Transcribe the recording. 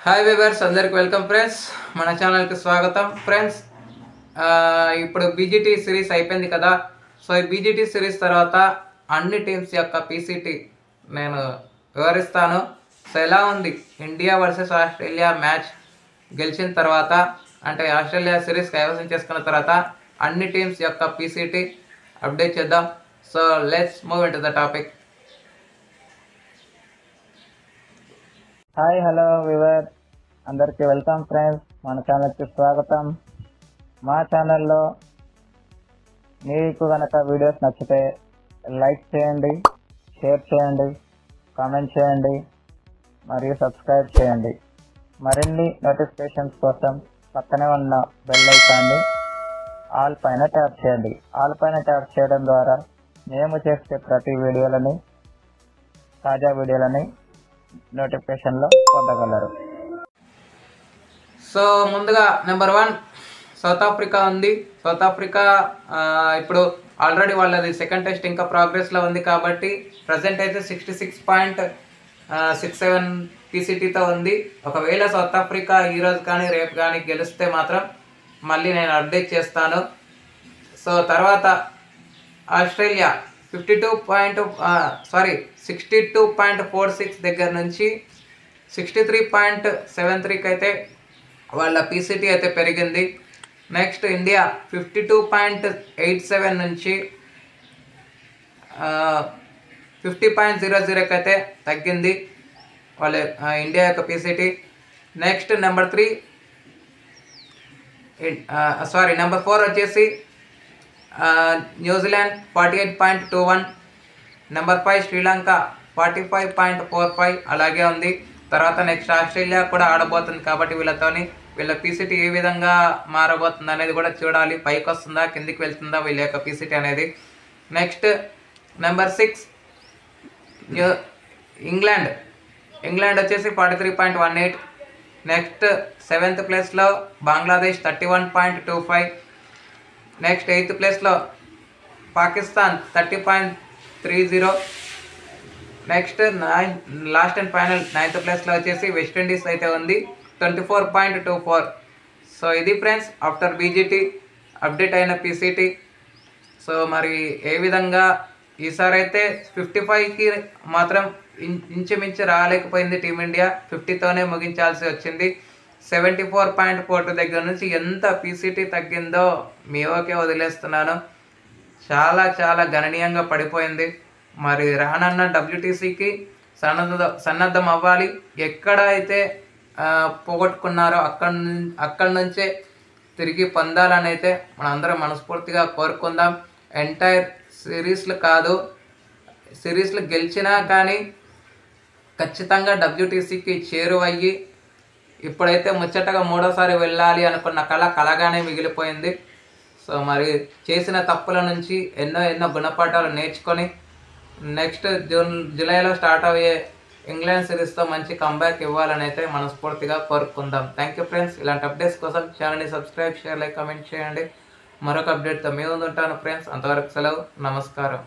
Hi viewers, అందరికి welcome friends. మన ఛానల్కి స్వాగతం ఫ్రెండ్స్. ఇప్పుడు బీజీటీ సిరీస్ అయిపోయింది కదా. సో ఈ బీజీటీ సిరీస్ తర్వాత అన్ని టీమ్స్ యొక్క పీసీటీ నేను వివరిస్తాను. సో ఎలా ఉంది ఇండియా వర్సెస్ ఆస్ట్రేలియా మ్యాచ్ గెలిచిన తర్వాత, అంటే ఆస్ట్రేలియా సిరీస్ కైవసం చేసుకున్న తర్వాత అన్ని టీమ్స్ యొక్క పీసీటీ అప్డేట్ చేద్దాం. So let's move in to the topic. Hi hello we were, అందరికీ వెల్కమ్ ఫ్రెండ్స్. మన ఛానల్కి స్వాగతం. మా ఛానల్లో మీకు కనుక వీడియోస్ నచ్చితే లైక్ చేయండి, షేర్ చేయండి, కామెంట్ చేయండి మరియు సబ్స్క్రైబ్ చేయండి. మరిన్ని నోటిఫికేషన్స్ కోసం పక్కనే ఉన్న బెల్ ఐకాన్ని ఆల్ పైన ట్యాప్ చేయండి. ఆల్ పైన ట్యాప్ చేయడం ద్వారా మేము చేసే ప్రతి వీడియోలని, తాజా వీడియోలని నోటిఫికేషన్లో పొందగలరు. సో ముందుగా నెంబర్ 1 సౌత్ ఆఫ్రికా ఉంది. సౌత్ ఆఫ్రికా ఇప్పుడు ఆల్రెడీ వాళ్ళది సెకండ్ టెస్ట్ ఇంకా ప్రోగ్రెస్లో ఉంది కాబట్టి ప్రజెంట్ అయితే 66.67 పీసీటీతో ఉంది. ఒకవేళ సౌత్ ఆఫ్రికా ఈరోజు కానీ రేపు కానీ గెలిస్తే మాత్రం మళ్ళీ నేను అప్డేట్ చేస్తాను. సో తర్వాత ఆస్ట్రేలియా 62.46 దగ్గర నుంచి 63.73కి అయితే వాళ్ళ పీసీటీ అయితే పెరిగింది. నెక్స్ట్ ఇండియా 52.87 నుంచి 50.00కి అయితే తగ్గింది వాళ్ళ ఇండియా యొక్క పీసీటీ. నెక్స్ట్ నెంబర్ 4 వచ్చేసి న్యూజిలాండ్ 48.21, నెంబర్ 5 శ్రీలంక 45.45 అలాగే ఉంది. తర్వాత నెక్స్ట్ ఆస్ట్రేలియా కూడా ఆడబోతుంది కాబట్టి వీళ్ళ పీసీటీ ఏ విధంగా మారబోతుంది అనేది కూడా చూడాలి. పైకి వస్తుందా కిందికి వెళ్తుందా వీళ్ళ యొక్క పీసీటీ అనేది. నెక్స్ట్ నెంబర్ 6 ఇంగ్లాండ్ వచ్చేసి 43.18. నెక్స్ట్ 7th ప్లేస్లో బంగ్లాదేశ్ 31.25. నెక్స్ట్ 8th ప్లేస్లో Pakistan 30.30. Next last and final 9th ప్లేస్లో వచ్చేసి వెస్టిండీస్ అయితే ఉంది 24.24. సో ఇది ఫ్రెండ్స్ ఆఫ్టర్ బీజీటీ అప్డేట్ అయిన పీసీటీ. సో మరి ఏ విధంగా ఈసారి అయితే 55కి మాత్రం ఇంచుమించు రాలేకపోయింది టీమిండియా. 50తోనే ముగించాల్సి వచ్చింది. 74.42 దగ్గర నుంచి ఎంత పీసీటీ తగ్గిందో మీవోకే వదిలేస్తున్నాను. చాలా చాలా గణనీయంగా పడిపోయింది. మరి రానున్న డబ్ల్యూటీసీకి సన్నద్ధం అవ్వాలి. ఎక్కడ అయితే పోగొట్టుకున్నారో అక్కడి నుంచే తిరిగి పొందాలని అయితే మనందరం మనస్ఫూర్తిగా కోరుకుందాం. ఎంటైర్ సిరీస్లు కాదు, సిరీస్లు గెలిచినా కానీ ఖచ్చితంగా డబ్ల్యూటీసీకి చేరువయ్యి ఇప్పుడైతే ముచ్చటగా 3వ సారి వెళ్ళాలి అనుకున్న కలగానే మిగిలిపోయింది. సో మరి చేసిన తప్పుల నుంచి ఎన్నో గుణపాఠాలు నేర్చుకొని నెక్స్ట్ జూలైలో స్టార్ట్ అయ్యే ఇంగ్లాండ్ సిరీస్తో మంచి కంబ్యాక్ ఇవ్వాలని అయితే మనస్ఫూర్తిగా కోరుకుందాం. Thank you friends. ఇలాంటి అప్డేట్స్ కోసం ఛానల్ని సబ్స్క్రైబ్, షేర్, లైక్, కామెంట్ చేయండి. మరొక అప్డేట్తో మీ ముందు ఉంటాను ఫ్రెండ్స్. అంతవరకు సెలవు, నమస్కారం.